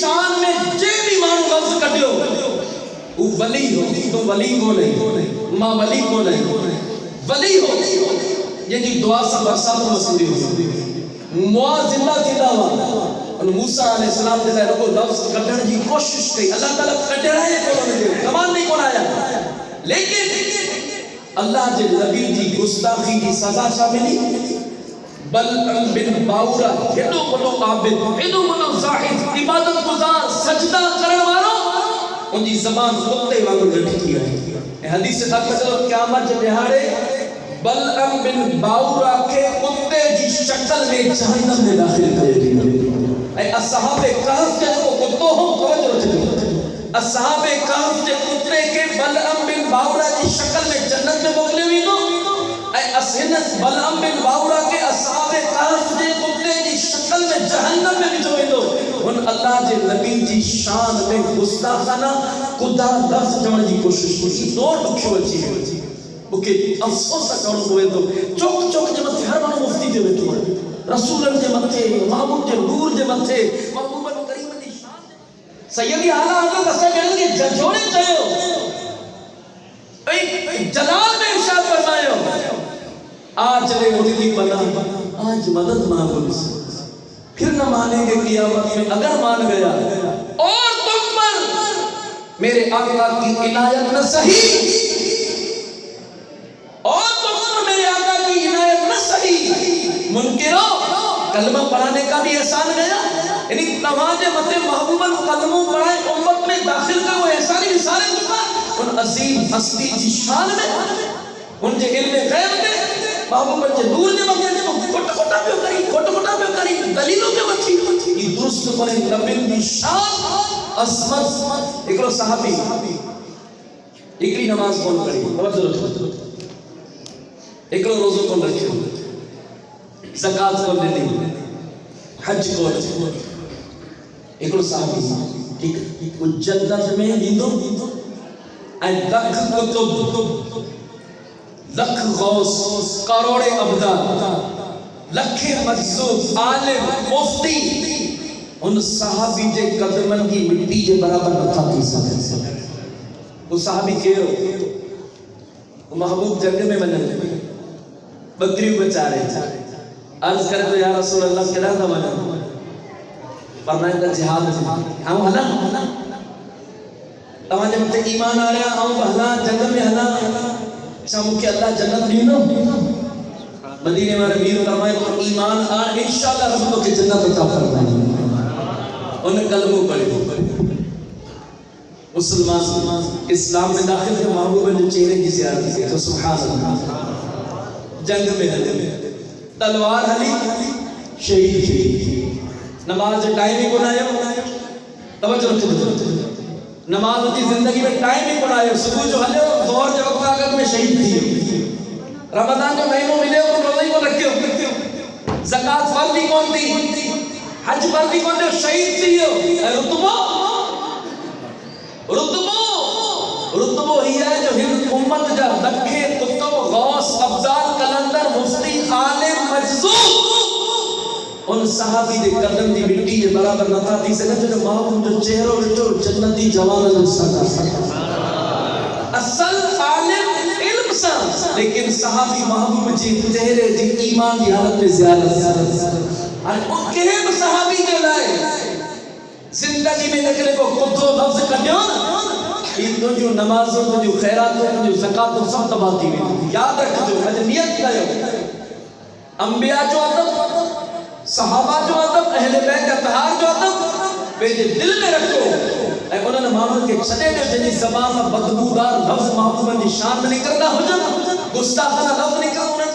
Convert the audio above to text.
شان میں جے بھی مانو لفظ کٹیو وہ ولی ہو. تو ولی کو نہیں ماں ولی کو نہیں ولی ہو یہ جی دعا سے برسات مسئلے ہو. معاذ زندہ ہوا اور موسیٰ علیہ السلام دے لئے رکو لفظ کٹھن جی کوشش کی. اللہ تعالیٰ کٹھنائے کونوں نے زمان نہیں کون آیا لیکن اللہ جے نبی جی گستاخی کی سزا شاملی بلعم بن باورہ ہیڈو بڑو عابد ہیڈو بڑو زاہد عبادت گزار سجدہ کرن وارو ان جی زبان کتے وانگو ڈٹھی کیا ہے. حدیث سے تک چلو قیامت جے دہاڑے بلعم بن باورہ کے کتے جی شکل میں جہنم میں داخل کرے گی. اے اصحاب کہف کے کو کتوں ہوں توجہ چلو اصحاب کہف کے کتے کے بلعم بن باورہ کی شکل میں جنت میں مکلے ہوئی دو. اے اسحنس بلعم بن باورہ کے اصحاب کہف کے کتے کی شکل میں جہنم میں بھی ہوئی دو. ان اللہ جے نبی جی شان میں گستاخانہ خدا لفظ جمع جی کوشش کی دو ڈکھیو اچھی ہے اوکے افسوس کرو ہوئے تو چوک چوک جے متھے ہر مانو مفتی دے ویٹو رسولن جے متھے محبوب جے نور جے متھے محبوب کریم دی شان سیدی اعلیٰ حضرت اسے کہنے کے جھوڑے چاہیو جلال میں ارشاد فرمائیو آج لے مددی بنا آج مدد مانگو پھر نہ مانے گے قیامت میں اگر مان گیا اور تم پر میرے آقا کی عنایت نہ صحیح اور تم میرے آقا کی عنایت نہ صحیح منکرو کلمہ پڑھانے کا بھی احسان گیا یعنی تمہارے متے محبوباً کلموں پڑھائے امت میں داخل کا وہ احسانی بھی سارے چکا ان عظیم ہستی جی شان میں ان جے علم غیب میں محبوباً جے نور جے مگے تو کھوٹا پیو کری دلیلوں کے بچی یہ درست کرے نبی دی شان عظمت. ایکڑو صحابی ایکڑی نماز کون پڑھی توجہ رکھو ایکڑو روزو کون رکھو زکاة کون لے حج کون ایکڑو صحابی ٹھیک وہ جنت میں دیدو اے لکھ کتب لکھ غوث کروڑے ابدال لکھ مجذوب عالم مفتی ان صحابی جے قدمن کی مٹی جے برابر نہ تھا کی سکتے وہ صحابی کہو وہ محبوب جنگ میں بنے بکری بچارے عرض کرے تو یا رسول اللہ کہنا تھا بنا فرمائے کا جہاد ہم حلا تمہاں جب تے ایمان آ رہا ہم بہلا جنگ میں حلا شامو کہ اللہ جنت نہیں دو مدینے میں ربیر فرمائے تو ایمان آ انشاءاللہ رب تو کہ جنت عطا فرمائے انہیں کلموں پڑھے مسلمان اسلام میں داخل تھے محبوب نے چہرے کی زیارت کی تو سبحان اللہ جنگ میں حلی تلوار حلی شہید کی نماز ٹائم ہی بنایا توجہ رکھتے نماز کی زندگی میں ٹائم ہی بنایا صبح جو حلے دور جو وقت آگت میں شہید تھی رمضان جو مہینوں ملے ہو روزے کو رکھے ہو زکاة فرض بھی کون تھی حج فرض بھی کون تھی شہید تھی رتبو ہی ہے جو ہند امت جا لکھے کتب غوث ابدال کلندر مفتی عالم مجذوب ان صحابی دے قدم دی مٹی جے برابر نہ تھا تھی سکتے جو محبوب جو چہروں وچوں جنتی جوان جو سکتا اصل عالم علم سا لیکن صحابی محبوب جی چہرے جی ایمان کی حالت میں زیادت اور ان کے صحابی کے لائے زندگی میں نکلے کو کتو لفظ کٹیاں یہ تو جو نمازوں تو جو خیراتوں تو جو زکاة سب تباتی ہوئی یاد رکھ جو نیت کرو انبیاء جو عدد صحابہ جو عدد اہل بیت اتحار جو عدد پیجے دل میں رکھو اے انہوں نے معامل کے چھتے جو جنہی زبان میں بدبودار لفظ محبوبہ نشان میں نکلنا ہو جانا گستاخانہ لفظ نکلنا